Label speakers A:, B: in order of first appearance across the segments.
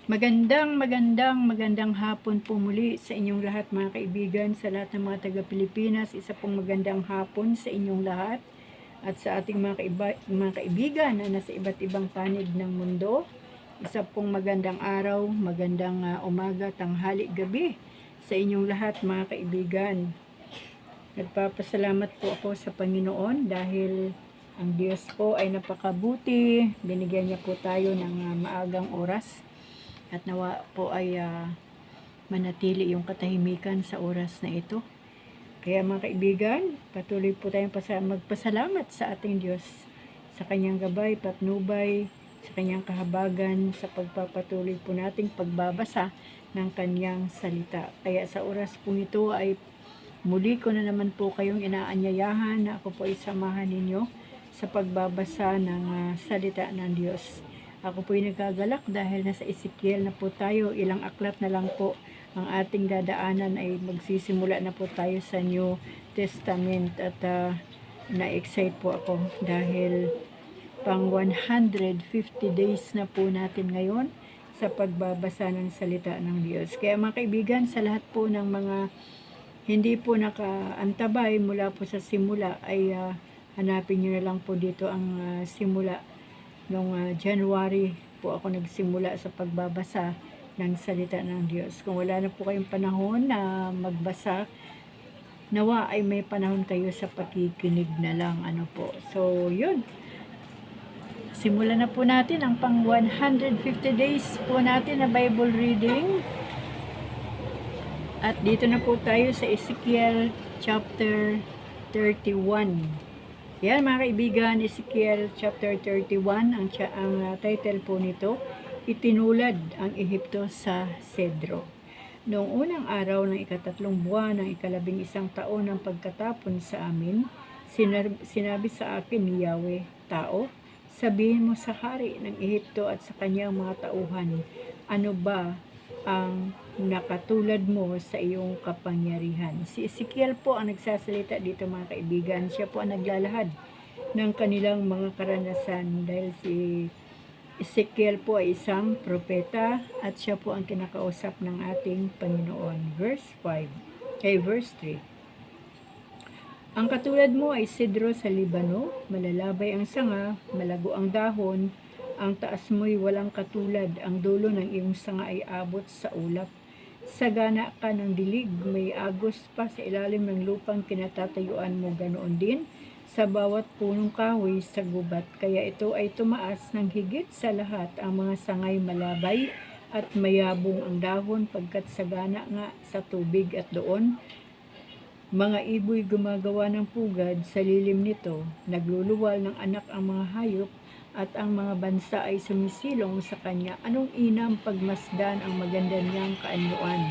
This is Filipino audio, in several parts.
A: Magandang hapon po muli sa inyong lahat mga kaibigan, sa lahat ng mga taga-Pilipinas. Isa pong magandang hapon sa inyong lahat at sa ating mga kaibigan na nasa iba't ibang panig ng mundo. Isa pong magandang araw, magandang umaga, tanghali, gabi sa inyong lahat mga kaibigan. Nagpapasalamat po ako sa Panginoon dahil ang Diyos po ay napakabuti. Binigyan niya po tayo ng maagang oras. At nawa po ay manatili yung katahimikan sa oras na ito. Kaya mga kaibigan, patuloy po tayong magpasalamat sa ating Diyos sa kanyang gabay, patnubay, sa kanyang kahabagan, sa pagpapatuloy po nating pagbabasa ng kanyang salita. Kaya sa oras po ito ay muli ko na naman po kayong inaanyayahan na ako po ay samahan ninyo sa pagbabasa ng salita ng Diyos. Ako po ay nagagalak dahil nasa Ezekiel na po tayo. Ilang aklat na lang po ang ating dadaanan ay magsisimula na po tayo sa New Testament. At na-excite po ako dahil pang 150 days na po natin ngayon sa pagbabasa ng salita ng Diyos. Kaya mga kaibigan, sa lahat po ng mga hindi po nakaantabay mula po sa simula ay hanapin nyo na lang po dito ang simula. Noong January po ako nagsimula sa pagbabasa ng salita ng Diyos. Kung wala na po kayong panahon na magbasa, nawa ay may panahon kayo sa pakikinig na lang. So, yun. Simulan na po natin ang pang 150 days po natin na Bible reading. At dito na po tayo sa Ezekiel chapter 31. Yan mga kaibigan, Ezekiel chapter 31, ang title po nito, Itinulad ang Ehipto sa Cedro. Noong unang araw ng ikatatlong buwan ng ikalabing-isang taon ng pagkatapon sa amin, sinabi sa akin ni Yahweh, tao, sabihin mo sa hari ng Ehipto at sa kanyang mga tauhan, ano ba ang nakatulad mo sa iyong kapangyarihan. Si Ezekiel po ang nagsasalita dito mga kaibigan. Siya po ang naglalahad ng kanilang mga karanasan dahil si Ezekiel po ay isang propeta at siya po ang kinakausap ng ating Panginoon. Verse 3. Ang katulad mo ay sidro sa Libano, malalabay ang sanga, malago ang dahon, ang taas mo'y walang katulad, ang dulo ng iyong sanga ay abot sa ulap. Sagana ka ng dilig, may agos pa sa ilalim ng lupang kinatatayuan mo, ganoon din sa bawat punong kahoy sa gubat. Kaya ito ay tumaas ng higit sa lahat, ang mga sangay malabay at mayabong ang dahon pagkat sagana nga sa tubig, at doon mga iboy gumagawa ng pugad sa lilim nito, nagluluwal ng anak ang mga hayop, at ang mga bansa ay sumisilong sa kanya. Anong inam pagmasdan ang maganda niyang kaanyuan?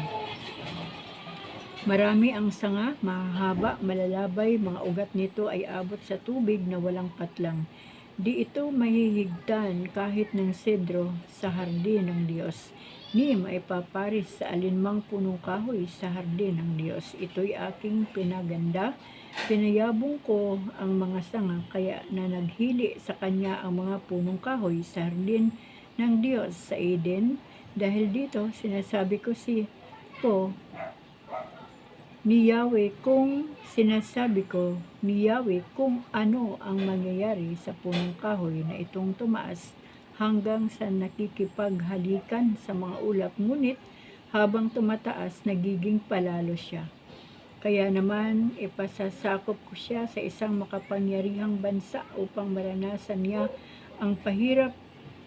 A: Marami ang sanga, mahahaba, malalabay, mga ugat nito ay abot sa tubig na walang patlang. Di ito mahihigtan kahit ng sedro sa hardin ng Diyos. Ni maipaparis sa alinmang punong kahoy sa hardin ng Diyos. Ito'y aking pinaganda. Pinayabong ko ang mga sanga, kaya na naghili sa kanya ang mga punong kahoy sa hardin ng Diyos sa Eden. Dahil dito sinasabi ko ni Yahweh kung ano ang mangyayari sa punong kahoy na itong tumaas hanggang sa nakikipaghalikan sa mga ulap, ngunit habang tumataas nagiging palalo siya. Kaya naman ipasasakop ko siya sa isang makapangyarihang bansa upang maranasan niya ang pahirap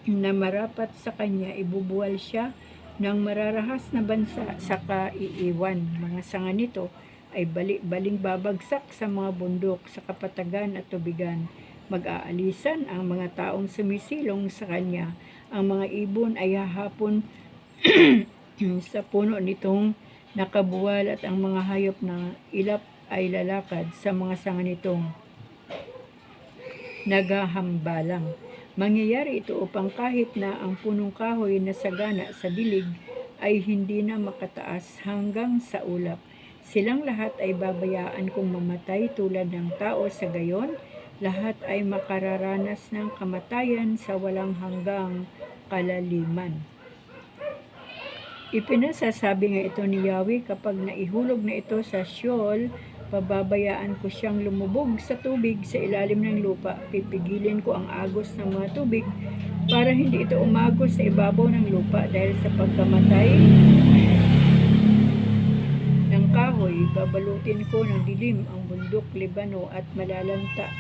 A: na marapat sa kanya. Ibubuwal siya ng mararahas na bansa sa kaiiwan. Mga sanga nito ay baling babagsak sa mga bundok, sa kapatagan at tubigan. Mag-aalisan ang mga taong sumisilong sa kanya. Ang mga ibon ay hahapon sa puno nitong nakabuwal, at ang mga hayop na ilap ay lalakad sa mga sanga nitong naghahambalang. Mangyayari ito upang kahit na ang punong kahoy na sagana sa dilig ay hindi na makataas hanggang sa ulap. Silang lahat ay babayaan kong mamatay tulad ng tao, sa gayon lahat ay makararanas ng kamatayan sa walang hanggang kalaliman. Ipinasasabi nga ito ni Yahweh, kapag naihulog na ito sa Sheol, pababayaan ko siyang lumubog sa tubig sa ilalim ng lupa. Pipigilin ko ang agos ng mga tubig para hindi ito umagos sa ibabaw ng lupa dahil sa pagkamatay ng kahoy. Babalutin ko ng dilim ang bundok Libano at malalanta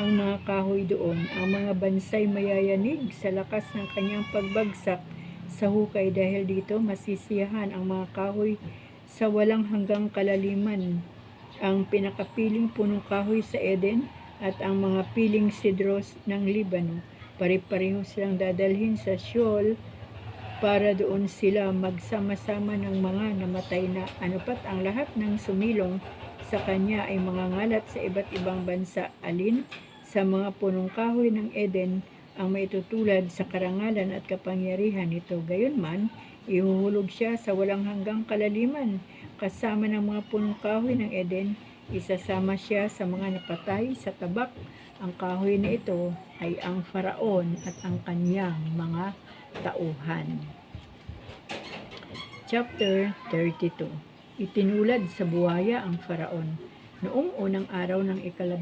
A: ang mga kahoy doon. Ang mga bansay mayayanig sa lakas ng kanyang pagbagsak sa hukay, dahil dito masisiyahan ang mga kahoy sa walang hanggang kalaliman. Ang pinakapiling punong kahoy sa Eden at ang mga piling sidros ng Libano, pare-pareho silang dadalhin sa Sheol para doon sila magsama-sama ng mga namatay na. Ano pat ang lahat ng sumilong sa kanya ay mga ngalat sa iba't ibang bansa. Alin sa mga punong kahoy ng Eden ang maitutulad sa karangalan at kapangyarihan nito? Gayunman, ihuhulog siya sa walang hanggang kalaliman kasama ng mga punong kahoy ng Eden. Isasama siya sa mga napatay sa tabak. Ang kahoy na ito ay ang Faraon at ang kanyang mga tauhan. Chapter 32. Itinulad sa buhaya ang Faraon. Noong unang araw ng 12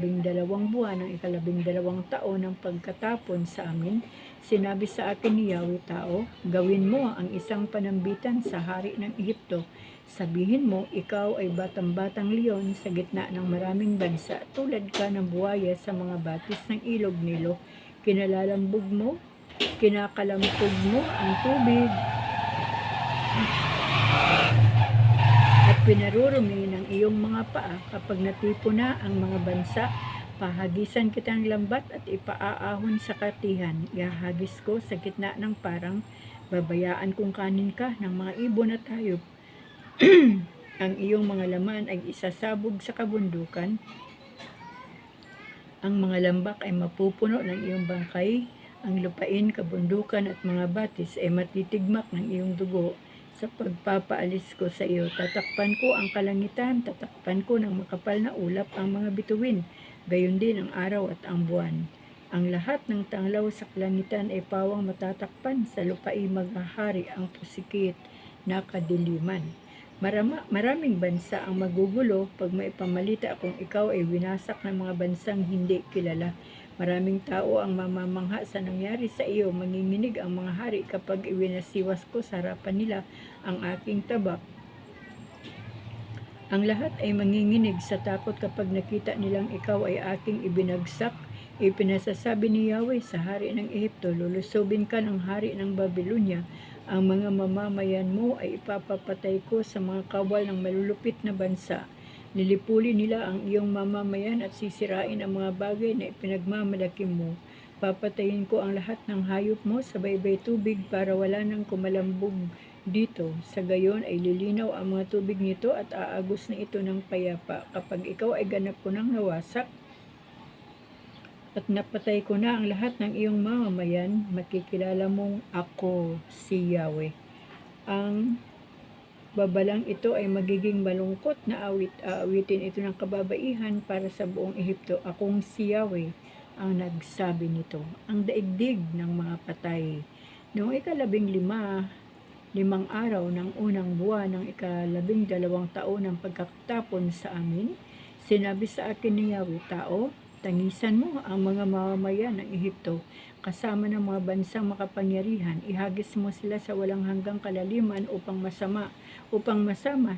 A: buwan ng 12 taon ng pagkatapon sa amin, sinabi sa akin ni Yahweh, tao, gawin mo ang isang panambitan sa hari ng Ehipto. Sabihin mo, ikaw ay batang-batang leon sa gitna ng maraming bansa, tulad ka ng buhaya sa mga batis ng ilog Nilo. Kinakalambog mo ang tubig at pinarurumi ng iyong mga paa. Kapag natipo na ang mga bansa, pahagisan kitang lambat at ipaaahon sa katihan. Ihahagis ko sa gitna ng parang, babayaan kong kanin ka ng mga ibon at hayop. Ang iyong mga laman ay isasabog sa kabundukan. Ang mga lambak ay mapupuno ng iyong bangkay. Ang lupain, kabundukan at mga batis ay matitigmak ng iyong dugo. Sa pagpapaalis ko sa iyo, tatakpan ko ang kalangitan, tatakpan ko ng makapal na ulap ang mga bituin, gayon din ang araw at ang buwan. Ang lahat ng tanglaw sa kalangitan ay pawang matatakpan, sa lupain maghahari ang pusikit na kadiliman. Maraming bansa ang magugulo pag maipamalita kung ikaw ay winasak ng mga bansang hindi kilala. Maraming tao ang mamamangha sa nangyari sa iyo. Manginginig ang mga hari kapag iwinasiwas ko sa harapan nila ang aking tabak. Ang lahat ay manginginig sa takot kapag nakita nilang ikaw ay aking ibinagsak. Ipinasasabi ni Yahweh sa hari ng Ehipto, lulusobin ka ng hari ng Babylonia. Ang mga mamamayan mo ay ipapapatay ko sa mga kawal ng malulupit na bansa. Lilipulin nila ang iyong mamamayan at sisirain ang mga bagay na ipinagmamalaki mo. Papatayin ko ang lahat ng hayop mo sa baybay tubig para wala nang kumalambog dito. Sa gayon ay lilinaw ang mga tubig nito at aagos na ito ng payapa. Kapag ikaw ay ganap ko ng nawasak at napatay ko na ang lahat ng iyong mamamayan, makikilala mong ako si Yahweh. Ang babalang ito ay magiging malungkot na awit. Aawitin ito ng kababaihan para sa buong Ehipto. Akong si Yahweh ang nagsabi nito. Ang daigdig ng mga patay. Noong 15 araw ng unang buwan ng 12 taon ng pagkatapon sa amin, sinabi sa akin ni Yahweh, tao, tangisan mo ang mga mamamayan ng Ehipto kasama ng mga bansang makapangyarihan. Ihagis mo sila sa walang hanggang kalaliman upang masama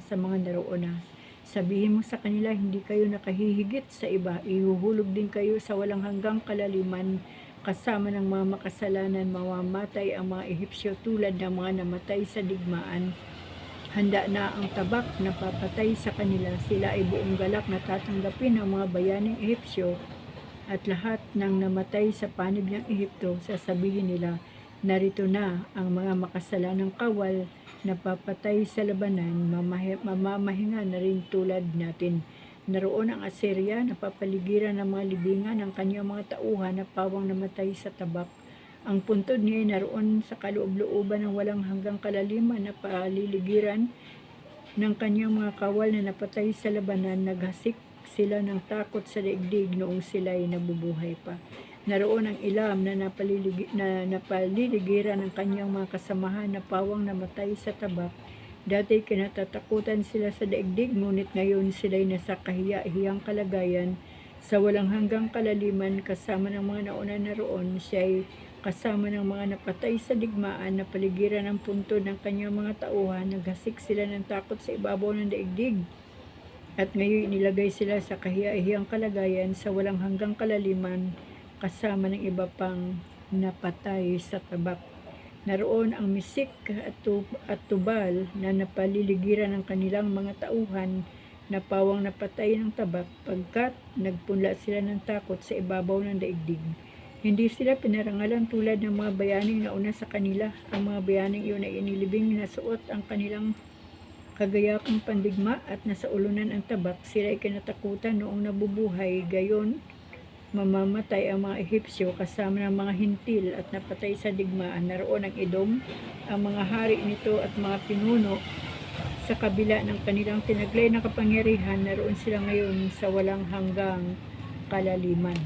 A: sa mga naroon. Sabihin mo sa kanila, hindi kayo nakahihigit sa iba. Ihuhulog din kayo sa walang hanggang kalaliman kasama ng mga makasalanan. Mamamatay ang mga Ehipsyo tulad ng mga namatay sa digmaan. Handa na ang tabak na papatay sa kanila. Sila ay buong galak na tatanggapin ng mga bayaning Ehipsyo, at lahat ng namatay sa panib ng Ehipto, sasabihin nila, narito na ang mga makasalanang kawal na papatay sa labanan, mamamahinga na rin tulad natin. Naroon ang Assyria na papaligiran ng mga libingan ng kanyang mga tauhan na pawang namatay sa tabak. Ang puntod niya ay naroon sa kaloob-looban ng walang hanggang kalaliman na paliligiran ng kanyang mga kawal na napatay sa labanan. Naghasik sila ng takot sa daigdig noong sila ay nabubuhay pa. Naroon ang Elam na napaliligiran ng kanyang mga kasamahan na pawang namatay sa tabak. Dati kinatatakutan sila sa daigdig, ngunit ngayon sila'y nasa kahiya-hiyang kalagayan sa walang hanggang kalaliman kasama ng mga nauna na roon. Siya'y kasama ng mga napatay sa digmaan na paligiran ng puntod ng kanyang mga tauhan. Naghasik sila ng takot sa ibabaw ng daigdig. At ngayon inilagay sila sa kahiya-hiyang kalagayan sa walang hanggang kalaliman kasama ng iba pang napatay sa tabak. Naroon ang Misik at Tubal na napaliligiran ng kanilang mga tauhan na pawang napatay ng tabak pagkat nagpunla sila ng takot sa ibabaw ng daigdig. Hindi sila pinarangalan tulad ng mga bayaning nauna sa kanila. Ang mga bayaning iyon ay inilibing na suot ang kanilang kagayakang pandigma at nasa ulunan ang tabak. Sila ay kinatakutan noong nabubuhay, gayon mamamatay ang mga Ehipsyo kasama ng mga hintil at napatay sa digmaan. Naroon ang Edom, ang mga hari nito at mga pinuno sa kabila ng kanilang tinaglay na kapangyarihan. Naroon sila ngayon sa walang hanggang kalaliman.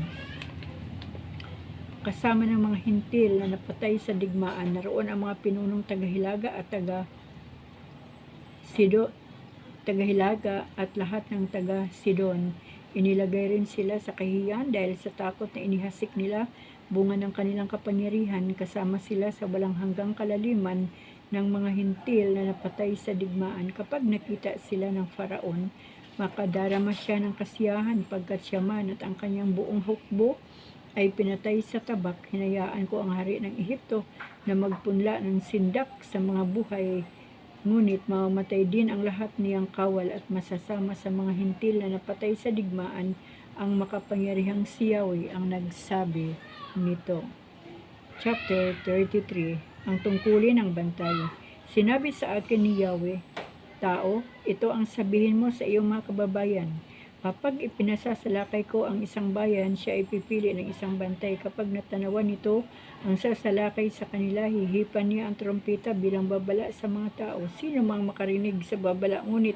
A: Kasama ng mga hintil na napatay sa digmaan, naroon ang mga pinunong tagahilaga at tagahilaga at lahat ng taga-Sidon. Inilagay rin sila sa kahiyan dahil sa takot na inihasik nila bunga ng kanilang kapangyarihan. Kasama sila sa walang hanggang kalaliman ng mga hintil na napatay sa digmaan. Kapag nakita sila ng Faraon, makadarama siya ng kasiyahan pagkat siya man at ang kanyang buong hukbo ay pinatay sa tabak. Hinayaan ko ang hari ng Ehipto na magpunla ng sindak sa mga buhay, ngunit mamamatay din ang lahat niyang kawal at masasama sa mga hintil na napatay sa digmaan. Ang makapangyarihang si Yahweh ang nagsabi nito. Chapter 33. Ang tungkulin ng bantay. Sinabi sa akin ni Yahweh, tao, ito ang sabihin mo sa iyong mga kababayan. Kapag ipinasasalakay ko ang isang bayan, siya ay pipili ng isang bantay. Kapag natanawan nito ang sasalakay sa kanila, hihipan niya ang trompeta bilang babala sa mga tao. Sino mang makarinig sa babala, ngunit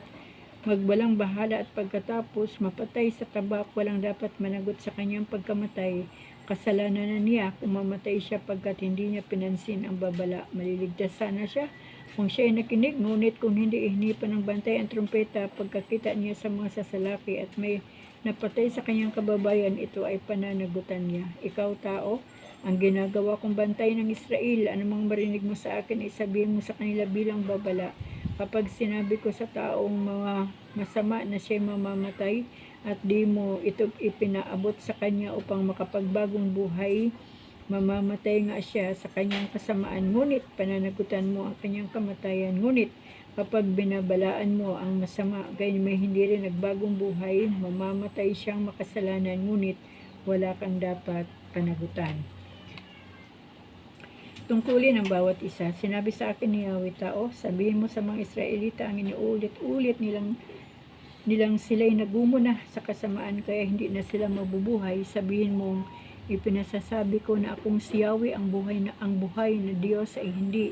A: magbalang bahala at pagkatapos mapatay sa tabak, walang dapat managot sa kanyang pagkamatay. Kasalanan na niya kung mamatay siya pagkat hindi niya pinansin ang babala. Maliligtas sana siya kung siya ay nakinig, ngunit kung hindi ihinipan ng bantay ang trompeta pagkakita niya sa mga sasalaki at may napatay sa kanyang kababayan, ito ay pananagutan niya. Ikaw tao, ang ginagawa kong bantay ng Israel, anumang marinig mo sa akin, isabihin mo sa kanila bilang babala. Kapag sinabi ko sa taong mga masama na siya'y mamamatay at di mo ito ipinaabot sa kanya upang makapagbagong buhay, mamamatay nga siya sa kanyang kasamaan, ngunit pananagutan mo ang kanyang kamatayan. Ngunit kapag binabalaan mo ang masama, gayon may hindi rin nagbagong buhay, mamamatay siyang makasalanan, ngunit wala kang dapat panagutan. Tungkulin ng bawat isa. Sinabi sa akin ni Yahweh, tao, sabihin mo sa mga Israelita ang iniulit-ulit nilang sila'y nagumuna sa kasamaan kaya hindi na sila mabubuhay. Sabihin mong, ipinasasabi ko na akong si Yahweh ang buhay na Diyos ay hindi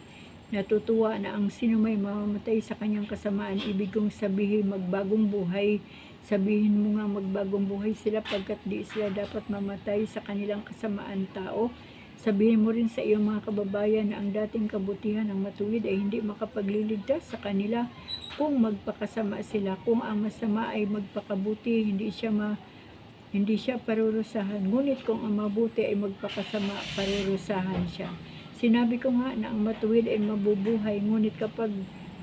A: natutuwa na ang sino may mamamatay sa kanyang kasamaan. Ibig kong sabihin magbagong buhay. Sabihin mo nga magbagong buhay sila pagkat di sila dapat mamatay sa kanilang kasamaan, tao. Sabihin mo rin sa iyong mga kababayan na ang dating kabutihan ng matuwid ay hindi makapagliligtas sa kanila kung magpakasama sila. Kung ang masama ay magpakabuti, hindi siya parurusahan. Ngunit kung ang mabuti ay magpakasama, parurusahan siya. Sinabi ko nga na ang matuwid ay mabubuhay, ngunit kapag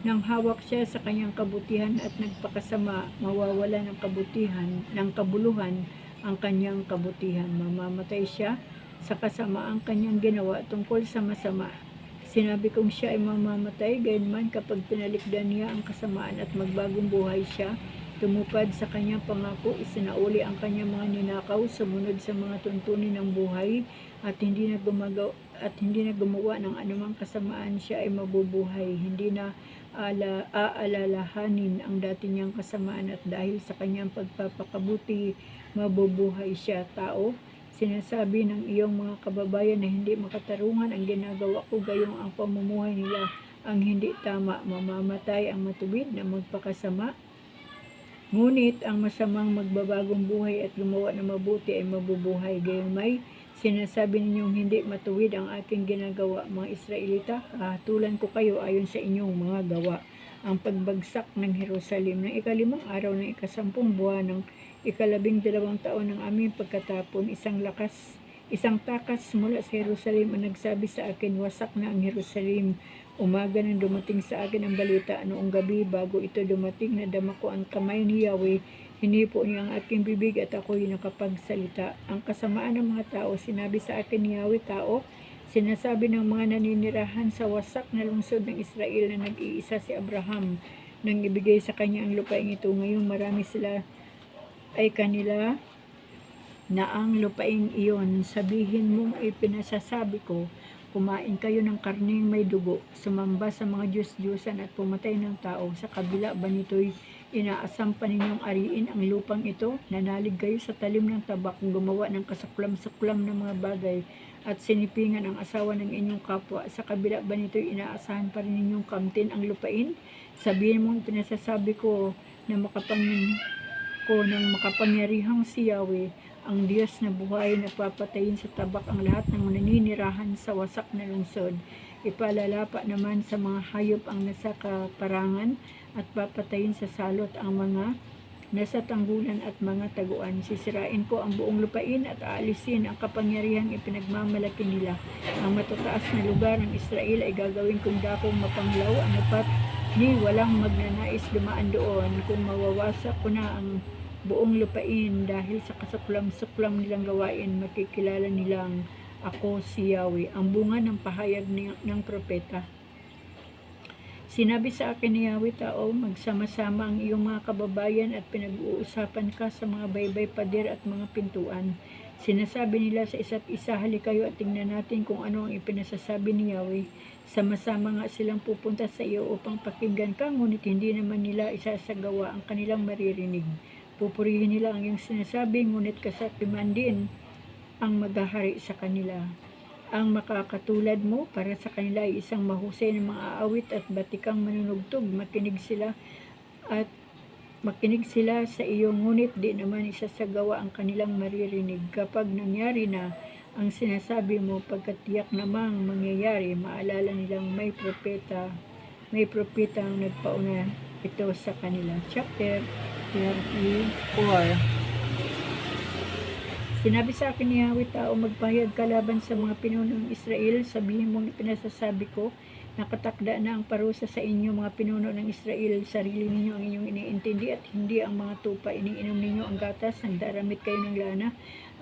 A: nang hawak siya sa kanyang kabutihan at nagpakasama, mawawala ng kabuluhan ang kanyang kabutihan. Mamamatay siya sa kasamaang kanyang ginawa tungkol sa masama. Sinabi kong siya ay mamamatay, gayunman kapag pinalikdan niya ang kasamaan at magbagong buhay siya, tumupad sa kanyang pangako, isinauli ang kanyang mga ninakaw, sumunod sa mga tuntunin ng buhay, at hindi na gumawa ng anumang kasamaan, siya ay mabubuhay. Hindi na aalalahanin ang dati niyang kasamaan at dahil sa kanyang pagpapakabuti, mabubuhay siya, tao. Sinasabi ng iyong mga kababayan na hindi makatarungan ang ginagawa ko, gayong ang pamumuhay nila ang hindi tama. Mamamatay ang matuwid na magpakasama, ngunit ang masamang magbabagong buhay at gumawa ng mabuti ay mabubuhay. Gayong may Sinasabi ninyong hindi matuwid ang aking ginagawa, mga Israelita. Kahatulan ko kayo ayon sa inyong mga gawa. Ang pagbagsak ng Jerusalem ng ikalimang araw ng ikasampung buwan ng 12 taon ng aming pagkatapon, isang takas mula sa Jerusalem ang nagsabi sa akin, wasak na ang Jerusalem. Umaga nang dumating sa akin ang balita, noong gabi bago ito dumating, nadama ko ang kamay ni Yahweh. Hinipo niya ang aking bibig at ako'y nakapagsalita. Ang kasamaan ng mga tao, sinabi sa akin ni Yahweh, tao, sinasabi ng mga naninirahan sa wasak na lungsod ng Israel na nag-iisa si Abraham nang ibigay sa kanya ang lupain ito. Ngayong marami sila ay kanila na ang lupain iyon. Sabihin mong ipinasasabi ko, kumain kayo ng karneng may dugo, sumamba sa mga Diyos-Diyosan at pumatay ng tao. Sa kabila ba nito'y inaasam pa ninyong ariin ang lupang ito? Nanalig kayo sa talim ng tabak, gumawa ng kasuklam-suklam ng mga bagay, at sinipingan ang asawa ng inyong kapwa. Sa kabila ba nito'y inaasahan pa rin ninyong kamtin ang lupain? Sabihin mong pinasasabi ko ng makapangyarihang si Yahweh, ang Diyos na buhay na papatayin sa tabak ang lahat ng naninirahan sa wasak na lungsod. Ipalalapa naman sa mga hayop ang nasa kaparangan at papatayin sa salot ang mga nasa tanggulan at mga taguan. Sisirain ko ang buong lupain at aalisin ang kapangyarihang ipinagmamalaki nila. Ang matataas na lugar ng Israel ay gagawin kong dakong mapanglaw, anupat ni walang magnanais dumaan doon. Kung mawawasak ko na ang buong lupain dahil sa kasuklam-suklam nilang gawain, makikilala nilang ako si Yahweh. Ang bunga ng pahayag ng propeta. Sinabi sa akin ni Yahweh, tao, magsama-sama ang iyong mga kababayan at pinag-uusapan ka sa mga baybay pader at mga pintuan. Sinasabi nila sa isa't isa, halikayo at tingnan natin kung ano ang ipinasasabi ni Yahweh. Sama-sama nga silang pupunta sa iyo upang pakinggan ka, ngunit hindi naman nila isasagawa ang kanilang maririnig. Pupurihin nila ang iyong sinasabi, ngunit kasakiman din ang maghahari sa kanila. Ang makakatulad mo para sa kanila ay isang mahusay na mga aawit at batikang manunugtog. Makinig sila sa iyo, ngunit di naman isasagawa ang kanilang maririnig. Kapag nangyari na ang sinasabi mo, pagkatiyak namang mangyayari, maalala nilang may propeta ang nagpauna ito sa kanila. Chapter 34. Sinabi sa akin ni Yahweh, tao, magpahayag ka laban sa mga pinuno ng Israel. Sabihin mong ipinasasabi ko, nakatakda na ang parusa sa inyo, mga pinuno ng Israel. Sarili ninyo ang inyong iniintindi at hindi ang mga tupa. Iniinom ninyo ang gatas, nagdaramit kayo ng lana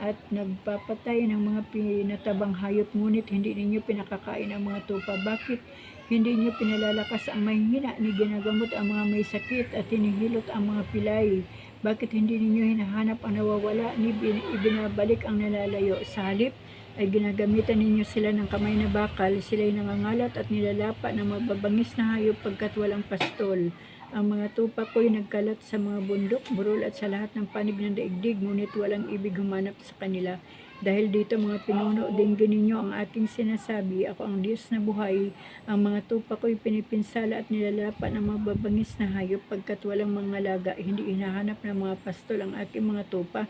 A: at nagpapatay ng mga pinatabang hayop, ngunit hindi ninyo pinakakain ang mga tupa. Bakit hindi niyo pinalalakas ang mahihina, ni ginagamot ang mga may sakit at hinihilot ang mga pilay? Bakit hindi ninyo hinahanap ang nawawala, ni ibinabalik ang nalalayo? Sa halip ay ginagamitan ninyo sila ng kamay na bakal, sila'y nangangalat at nilalapa ng mababangis na hayop pagkat walang pastol. Ang mga tupa ko'y nagkalat sa mga bundok, burol at sa lahat ng panig ng daigdig, ngunit walang ibig humanap sa kanila. Dahil dito, mga pinuno, dinggin ninyo ang aking sinasabi, ako ang Diyos na buhay. Ang mga tupa ko'y pinipinsala at nilalapa ng mga babangis na hayop pagkat walang mga laga. Hindi hinahanap ng mga pastol ang aking mga tupa.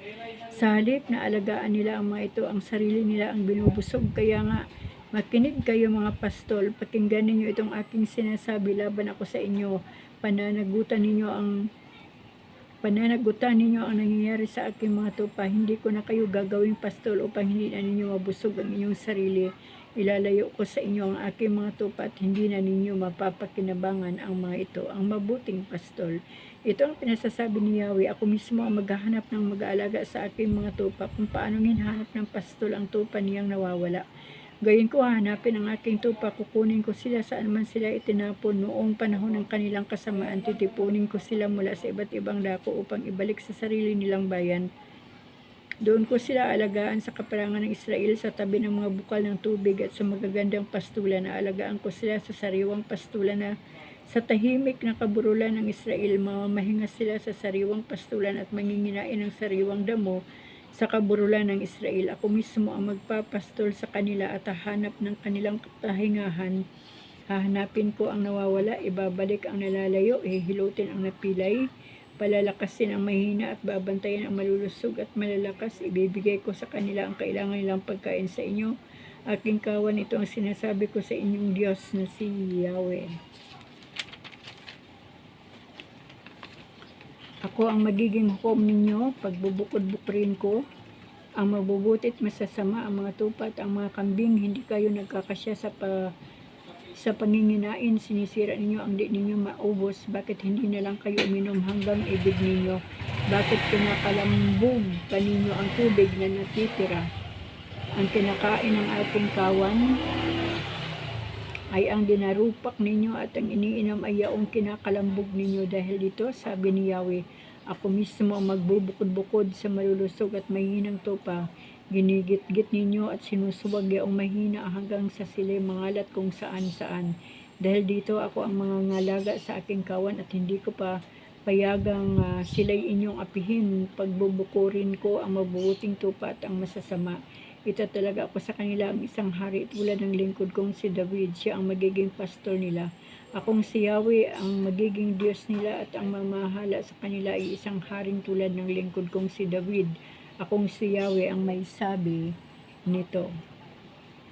A: Sa halip na alagaan nila ang mga ito, ang sarili nila ang binubusog. Kaya nga, makinig kayo mga pastol, pakinggan ninyo itong aking sinasabi laban ako sa inyo. Pananagutan ninyo ang nangyayari sa aking mga tupa. Hindi ko na kayo gagawing pastol upang hindi na ninyo mabusog ang inyong sarili. Ilalayo ko sa inyo ang aking mga tupa at hindi na ninyo mapapakinabangan ang mga ito, ang mabuting pastol. Ito ang pinasasabi ni Yahweh, ako mismo ang maghahanap ng mag-aalaga sa aking mga tupa, kung paano hinahanap ng pastol ang tupa niyang nawawala. Gayon ko hahanapin ang aking tupa, kukunin ko sila saan man sila itinapon noong panahon ng kanilang kasamaan. Titipunin ko sila mula sa iba't ibang dako upang ibalik sa sarili nilang bayan. Doon ko sila alagaan sa kaparangan ng Israel, sa tabi ng mga bukal ng tubig at sa magagandang pastulan. Aalagaan ko sila sa sariwang pastulan na sa tahimik na kaburulan ng Israel. Mamamahinga sila sa sariwang pastulan at manginginain ng sariwang damo sa kaburulan ng Israel. Ako mismo ang magpapastol sa kanila at hahanap ng kanilang kahingahan. Hahanapin ko ang nawawala, ibabalik ang nalalayo, hihilutin ang napilay. palalakasin ang mahina at babantayan ang malulusog at malalakas. Ibibigay ko sa kanila ang kailangan nilang pagkain sa inyo. Aking kawan, ito ang sinasabi ko sa inyong Diyos na si Yahweh. Ako ang magiging hukom ninyo, pagbubukod-bukrin ko, ang mabubuti at masasama, ang mga tupa at ang mga kambing. Hindi kayo nagkakasya sa panginginain, sinisira ninyo ang di ninyo maubos. Bakit hindi na lang kayo uminom hanggang ibig ninyo? Bakit kinakalambog pa ninyo ang tubig na natitira? Ang kinakain ng ating kawan ay ang dinarupak ninyo at ang iniinom ay yaong kinakalambog ninyo. Dahil dito, sabi ni Yahweh, ako mismo ang magbubukod-bukod sa malulusog at mahinang tupa. Ginigit-git ninyo at sinusuwag yaong mahina hanggang sa sila mangalat kung saan-saan. Dahil dito ako ang mga ngalaga sa aking kawan at hindi ko pa payagang sila'y inyong apihin. Pagbubukurin ko ang mabubuting tupa at ang masasama. Ito talaga ako sa kanila ang isang hari tulad ng lingkod kong si David. Siya ang magiging pastor nila. Akong si Yahweh ang magiging Diyos nila at ang mamahala sa kanila ay isang haring tulad ng lingkod kong si David. Akong si Yahweh ang may sabi nito.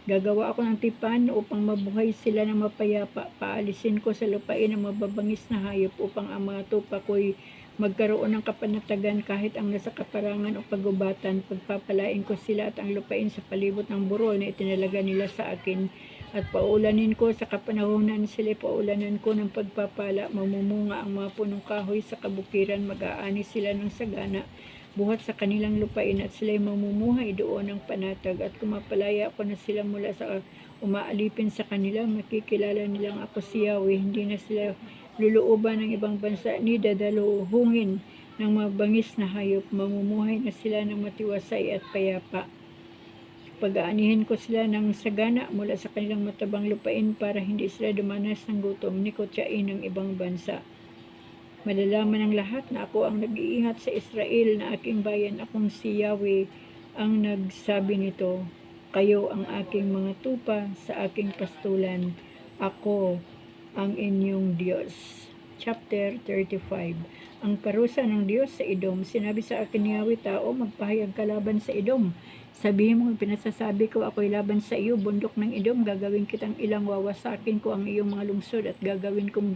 A: Gagawa ako ng tipan upang mabuhay sila ng mapayapa. Paalisin ko sa lupain ang mababangis na hayop upang ang mga tupa ko'y magkaroon ng kapanatagan kahit ang nasa kaparangan o pagubatan. Pagpapalain ko sila at ang lupain sa palibot ng burol na itinalaga nila sa akin. At paulanin ko sa kapanahonan sila, paulanan ko ng pagpapala. Mamumunga ang mga punong kahoy sa kabukiran, mag-aani sila ng sagana buhat sa kanilang lupain at sila'y mamumuhay doon ng panatag. At kumapalaya ko na sila mula sa umaalipin sa kanila, makikilala nilang ako si Yahweh. Hindi na sila luluuban ng ibang bansa ni dadaluhungin ng mabangis na hayop. Mamumuhay na sila ng matiwasay at payapa. Pag-aanihin ko sila ng sagana mula sa kanilang matabang lupain para hindi sila dumanas ng gutom ni kutsain ng ibang bansa. Malalaman ng lahat na ako ang nag-iingat sa Israel na aking bayan. Akong si Yahweh ang nagsabi nito. Kayo ang aking mga tupa sa aking pastulan. Ako ang inyong Diyos. Chapter 35. Ang parusa ng Diyos sa Edom. Sinabi sa akin ni Yahweh, tao, magpahayag ka laban sa Edom. Sabihin mo, pinasasabi ko, ako'y laban sa iyo, bundok ng Edom. Gagawin kitang ilang, wawasakin ko ang iyong mga lungsod at gagawin kong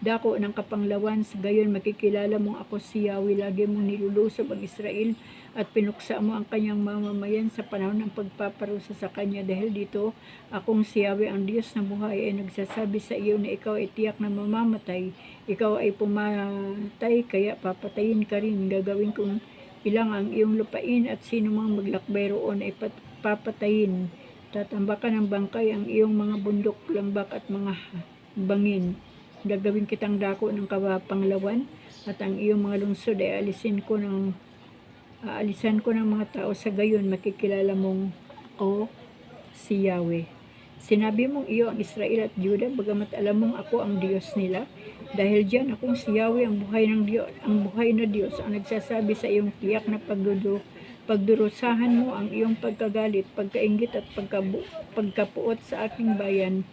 A: dako ng kapanglawan. Sa gayon makikilala mong ako si Yahweh. Lagi mong nilulusob ang Israel at pinuksa mo ang kanyang mamamayan sa panahon ng pagpaparusa sa kanya. Dahil dito, akong si Yahweh ang Diyos na buhay ay nagsasabi sa iyo na ikaw ay tiyak na mamamatay. Ikaw ay pumatay, kaya papatayin ka rin. Gagawin kong ilang ang iyong lupain at sino mang maglakbay roon ay papatayin. Tatambakan ng bangkay ang iyong mga bundok, lambak at mga bangin. Gagawin kitang dako ng kapanglawan at ang iyong mga lungsod ay aalisan ko ng mga tao. Sa gayon makikilala mong ako si Yahweh. Sinabi mong iyo ang Israel at Judah, bagamat alam mong ako ang Diyos nila. Dahil diyan akong si Yahweh ang buhay na Diyos ang nagsasabi sa iyong tiyak na pagdurusahan mo ang iyong pagkagalit, pagkainggit at pagkapuot sa aking bayan.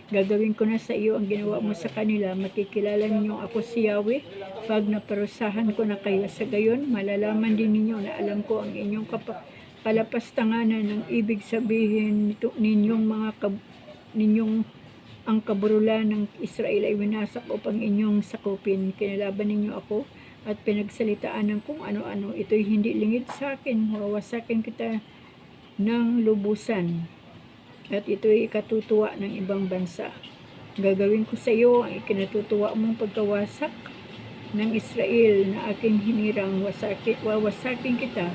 A: Gagawin ko na sa iyo ang ginawa mo sa kanila. Makikilala ninyong ako si Yahweh pag naparusahan ko na kayo. Sa gayon, malalaman din ninyo na alam ko ang inyong kalapastanganan ng ibig sabihin ninyong ang kaburulan ng Israel ay winasak upang inyong sakupin. Kinalaban ninyo ako at pinagsalitaan ng kung ano-ano. Ito'y hindi lingid sa akin. Wawasakin kita ng lubusan. At ito'y ikatutuwa ng ibang bansa. Gagawin ko sa iyo ang ikinatutuwa mong pagkawasak ng Israel na aking hinirang. Wawasakin kita,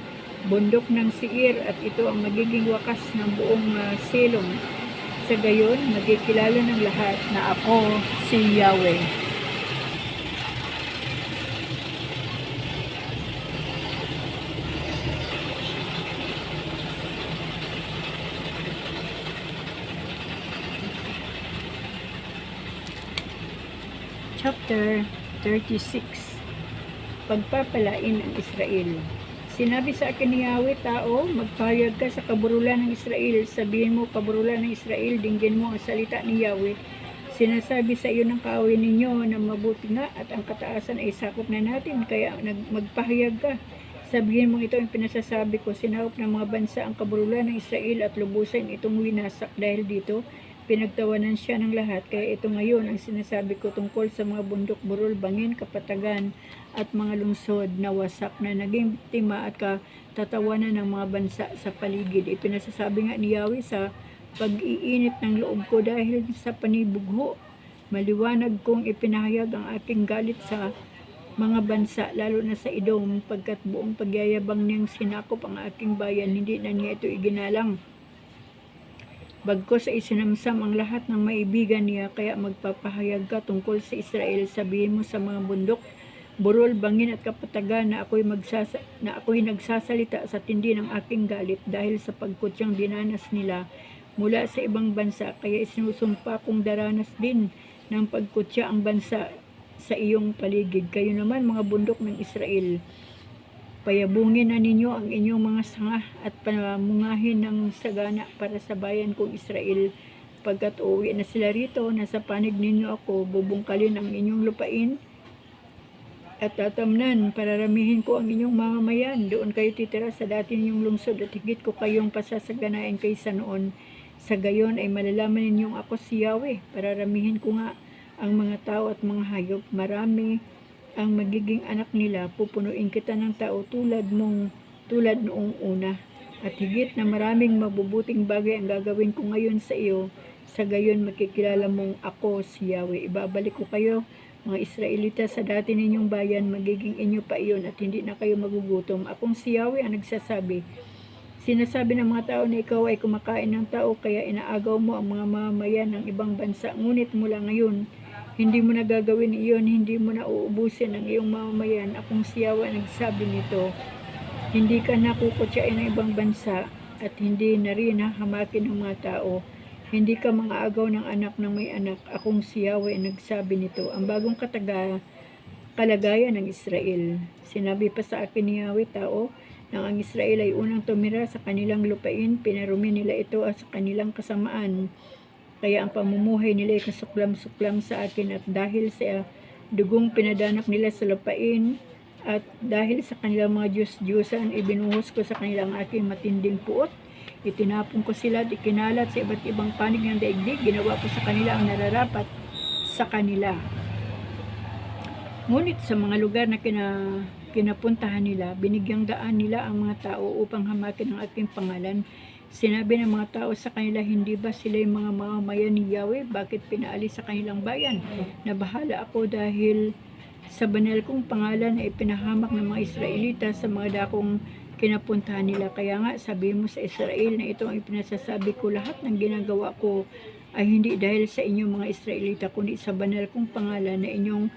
A: bundok ng Seir, at ito ang magiging wakas ng buong silong. Sa gayon, magkikilala ng lahat na ako si Yahweh. Chapter 36. Pagpapalain ang Israel. Sinabi sa akin ni Yahweh, tao, magpahayag ka sa kaburulan ng Israel. Sabihin mo, kaburulan ng Israel, dinggin mo ang salita ni Yahweh. Sinasabi sa iyo ng kaaway ninyo na mabuti nga at ang kataasan ay sakop na natin, kaya magpahayag ka. Sabihin mo ito ang pinasasabi ko, sinahop ng mga bansa ang kabululan ng Israel at lubusan itong winasak. Dahil dito, pinagtawanan siya ng lahat. Kaya ito ngayon ang sinasabi ko tungkol sa mga bundok, burol, bangin, kapatagan at mga lungsod na wasak na naging biktima at katatawanan ng mga bansa sa paligid. Ipinasasabi nga ni Yahweh sa pag-iinit ng loob ko dahil sa panibugho. Maliwanag kong ipinahayag ang aking galit sa mga bansa, lalo na sa Edom, pagkat buong pagyayabang niyang sinakop ang aking bayan, hindi na niya ito iginalang. Bagkos ay sinamsam ang lahat ng maibigan niya, kaya magpapahayag ka tungkol sa Israel. Sabihin mo sa mga bundok, burol, bangin at kapatagan na ako'y nagsasalita sa tindi ng aking galit dahil sa pagkutyang dinanas nila mula sa ibang bansa. Kaya isinusumpa kong daranas din ng pagkutya ang bansa sa iyong paligid. Kayo naman mga bundok ng Israel, payabungin na ninyo ang inyong mga sanga at pamungahin ng sagana para sa bayan kong Israel. Pagkat uuwi na sila rito, nasa panig ninyo ako, bubungkalin ang inyong lupain at tatamnan, pararamihin ko ang inyong mamamayan. Doon kayo titira sa dati ninyong lungsod at higit ko kayong pasasaganain kaysa noon. Sa gayon ay malalaman ninyong ako si Yahweh. Pararamihin ko nga ang mga tao at mga hayop, marami ang magiging anak nila, pupunuin kita ng tao tulad noong una, at higit na maraming mabubuting bagay ang gagawin ko ngayon sa iyo. Sa gayon makikilala mong ako si Yahweh. Ibabalik ko kayo mga Israelita sa dati ninyong bayan, magiging inyo pa iyon at hindi na kayo magugutom. Akong si Yahweh ang nagsasabi. Sinasabi ng mga tao na ikaw ay kumakain ng tao, kaya inaagaw mo ang mga mamamayan ng ibang bansa. Ngunit mula ngayon, hindi mo na gagawin iyon, hindi mo na uubusin ang iyong mamamayan. Akong si Yahweh nagsabi nito. Hindi ka nakukutyain ng ibang bansa at hindi na rin hamakin ng mga tao. Hindi ka mga agaw ng anak ng may anak. Akong si Yahweh nagsabi nito. Ang bagong kalagayan ng Israel. Sinabi pa sa akin ni Yahweh, tao, nang ang Israel ay unang tumira sa kanilang lupain, pinarumi nila ito sa kanilang kasamaan. Kaya ang pamumuhay nila ay kasuklam-suklam sa akin, at dahil sa dugong pinadanak nila sa lupain at dahil sa kanilang mga Diyos-Diyosan, ibinuhos ko sa kanilang aking matinding puot. Itinapon ko sila at ikinalat sa iba't ibang panig ng daigdig. Ginawa ko sa kanila ang nararapat sa kanila. Ngunit sa mga lugar na kinapuntahan nila, binigyang daan nila ang mga tao upang hamakin ang aking pangalan. Sinabi ng mga tao sa kanila, hindi ba sila yung mga mamamayan ni Yahweh? Bakit pinaalis sa kanilang bayan? Nabahala ako dahil sa banal kong pangalan ay pinahamak ng mga Israelita sa mga dakong kinapuntahan nila. Kaya nga, sabi mo sa Israel na ito ang ipinasasabi ko, lahat ng ginagawa ko ay hindi dahil sa inyong mga Israelita, kundi sa banal kong pangalan na inyong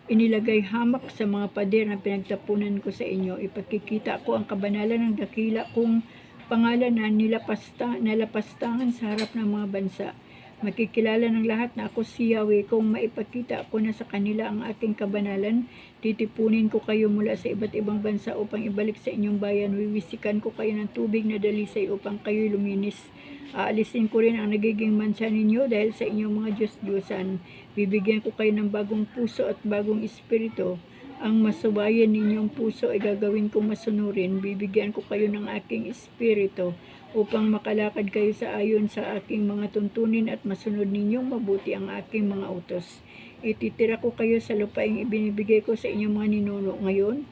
A: inilagay hamak sa mga pader na pinagtapunan ko sa inyo. Ipakikita ko ang kabanalan ng dakila kong pangalan na nalapastangan sa harap ng mga bansa. Makikilala ng lahat na ako si Yahweh kung maipakita ko na sa kanila ang aking kabanalan. Titipunin ko kayo mula sa iba't ibang bansa upang ibalik sa inyong bayan. Wiwisikan ko kayo ng tubig na dalisay upang kayo luminis. Aalisin ko rin ang nagiging mansa ninyo dahil sa inyong mga Diyos-Diyosan. Bibigyan ko kayo ng bagong puso at bagong espiritu. Ang masubayan ninyong puso ay gagawin kong masunurin. Bibigyan ko kayo ng aking espiritu upang makalakad kayo sa ayon sa aking mga tuntunin at masunod ninyong mabuti ang aking mga utos. Ititira ko kayo sa lupaing ibinibigay ko sa inyong mga ninuno ngayon.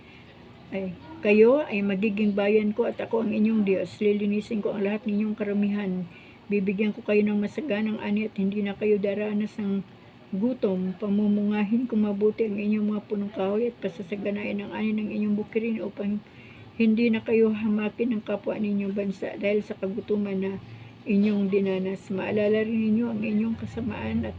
A: Kayo ay magiging bayan ko at ako ang inyong Diyos. Lilinisin ko ang lahat ninyong karamihan. Bibigyan ko kayo ng masaganang ani at hindi na kayo daranas ng gutom. Pamumungahin ko mabuti ang inyong mga punong kahoy at pasasaganain ang ani ng inyong bukirin upang hindi na kayo hamakin ng kapwa ninyong bansa dahil sa kagutuman na inyong dinanas. Maalala rin ninyo ang inyong kasamaan at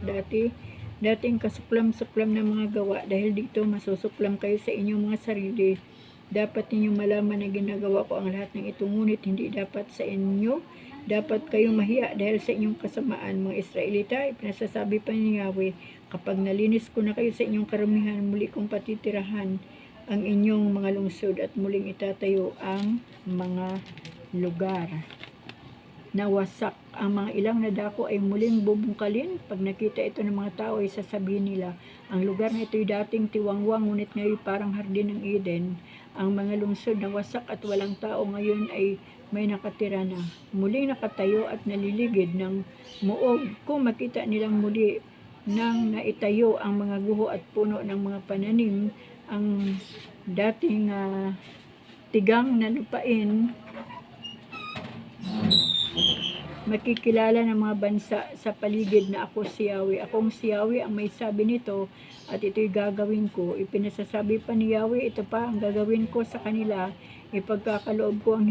A: dating kasuklam-suklam na mga gawa. Dahil dito masusuklam kayo sa inyong mga sarili. Dapat ninyong malaman na ginagawa ko ang lahat ng ito, ngunit hindi dapat sa inyo. Dapat kayong mahiya dahil sa inyong kasamaan. Mga Israelita, ipinasasabi pa ni Yahweh, kapag nalinis ko na kayo sa inyong karamihan, muli kong patitirahan ang inyong mga lungsod at muling itatayo ang mga lugar. nawasak. Ang mga ilang na dako ay muling bubungkalin. Pag nakita ito ng mga tao ay sasabihin nila, ang lugar na ito'y dating tiwangwang ngunit ngayon parang hardin ng Eden. Ang mga lungsod na wasak at walang tao ngayon ay may nakatira na. Muling nakatayo at naliligid ng muog. Kung makita nilang muli nang naitayo ang mga guho at puno ng mga pananim, ang dating tigang na lupain, makikilala ng mga bansa sa paligid na ako si Yahweh. Akong si Yahweh ang may sabi nito at ito'y gagawin ko. Ipinasasabi pa ni Yahweh, ito pa ang gagawin ko sa kanila. Ipagkakaloob ko ang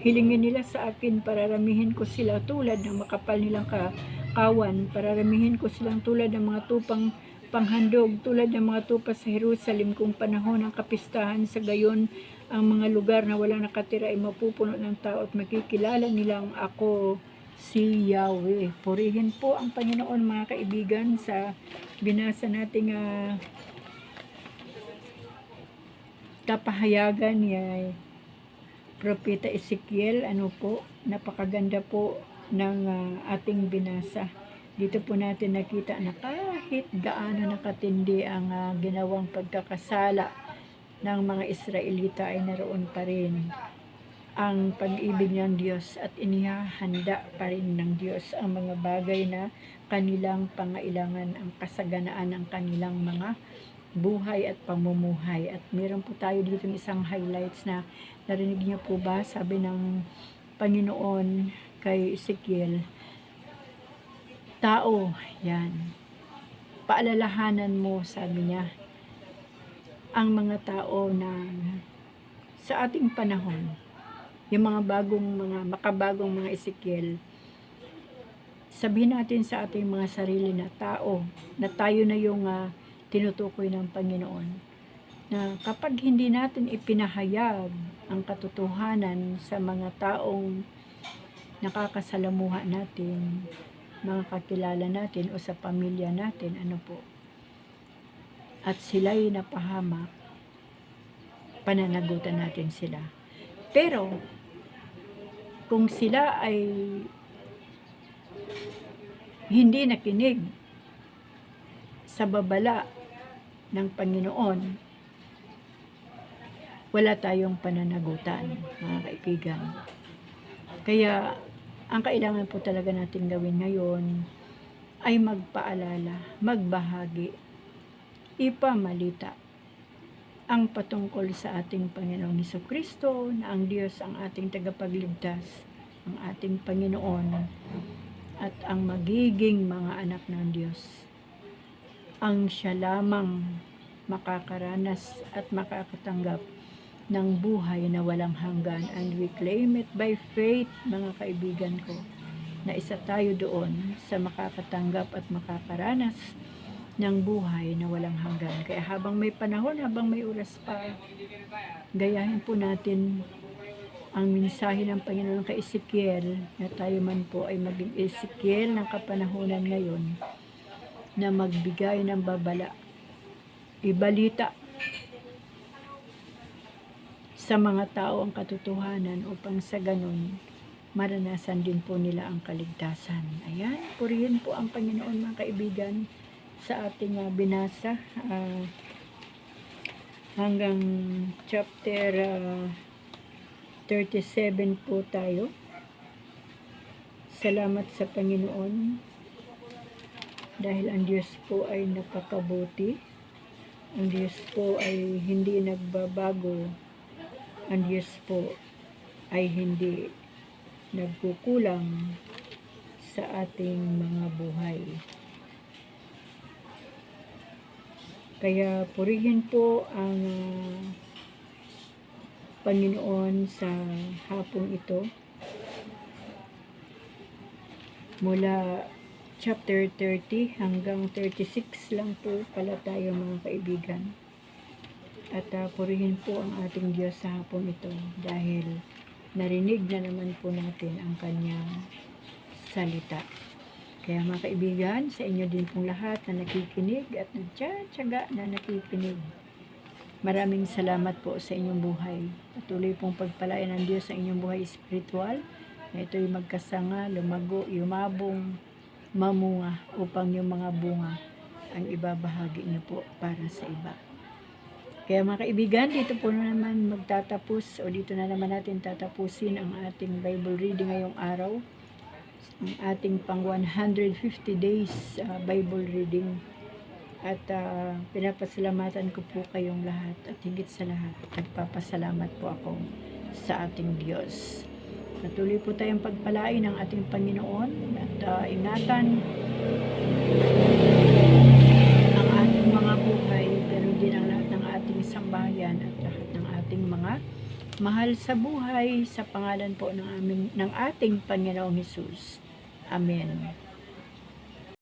A: hilingin nila sa akin, pararamihin ko sila tulad ng makapal nilang kawan. Pararamihin ko silang tulad ng mga tupang panghandog, tulad ng mga tupa sa Jerusalem kung panahon ng kapistahan. Sa gayon, ang mga lugar na walang nakatira ay mapupuno ng tao at makikilala nilang ako si Yahweh. Purihin po ang Panginoon mga kaibigan sa binasa nating kapahayagan ni Propeta Ezekiel. Ano po, napakaganda po ng ating binasa. Dito po natin nakita na kahit gaano nakatindi ang ginawang pagkakasala ng mga Israelita ay naroon pa rin ang pag-ibig ng Diyos at inihahanda pa rin ng Diyos ang mga bagay na kanilang pangailangan, ang kasaganaan ng kanilang mga buhay at pamumuhay. At meron po tayo dito isang highlights na narinig niyo po ba? Sabi ng Panginoon kay Ezekiel, tao, yan, paalalahanan mo, sabi niya, ang mga tao na sa ating panahon, yung mga makabagong mga Ezekiel, sabihin natin sa ating mga sarili na tao, na tayo na yung tinutukoy ng Panginoon, na kapag hindi natin ipinahayag ang katotohanan sa mga taong nakakasalamuha natin, mga kakilala natin o sa pamilya natin, ano po, at sila'y napahamak, pananagutan natin sila. Pero kung sila ay hindi nakinig sa babala ng Panginoon, wala tayong pananagutan, mga kaibigan. Kaya ang kailangan po talaga natin gawin ngayon ay magpaalala, magbahagi, ipamalita ang patungkol sa ating Panginoong Jesucristo, na ang Diyos ang ating tagapagligtas, ang ating Panginoon, at ang magiging mga anak ng Diyos. Ang siya lamang makakaranas at makakatanggap ng buhay na walang hanggan. And we claim it by faith, mga kaibigan ko, na isa tayo doon sa makakatanggap at makakaranas ng buhay na walang hanggan. Kaya habang may panahon, habang may oras pa, gayahin po natin ang mensahe ng Panginoon kay Ezekiel, na tayo man po ay maging Ezekiel ng kapanahonan ngayon, na magbigay ng babala, ibalita sa mga tao ang katotohanan upang sa ganon maranasan din po nila ang kaligtasan. Ayan, purihin po ang Panginoon, mga kaibigan, sa ating binasa hanggang chapter 37 po tayo. Salamat sa Panginoon dahil ang Diyos po ay napakabuti. Ang Diyos po ay hindi nagbabago. Ang Diyos po ay hindi nagkukulang sa ating mga buhay. Kaya purihin po ang Panginoon sa hapong ito. Mula chapter 30 hanggang 36 lang po pala tayo, mga kaibigan. At purihin po ang ating Diyos sa hapong ito dahil narinig na naman po natin ang kanyang salita. Kaya mga kaibigan, sa inyo din pong lahat na nakikinig at nagtsatsaga na nakikinig, maraming salamat po sa inyong buhay. Patuloy pong pagpalain ng Diyos sa inyong buhay espiritual ito'y magkasanga, lumago, yumabong, mamunga upang yung mga bunga ang ibabahagi niyo po para sa iba. Kaya mga kaibigan, dito po na naman magtatapos o dito na naman natin tatapusin ang ating Bible reading ngayong araw. Ang ating pang 150 days Bible reading. At pinapasalamatan ko po kayong lahat at higit sa lahat, nagpapasalamat po ako sa ating Diyos. Patuloy po tayong pagpalain ng ating Panginoon at ingatan ang ating mga buhay, pero din ang lahat ng ating sambahayan at lahat ng ating mga mahal sa buhay sa pangalan po ng ating Panginoong Hesus. Amen.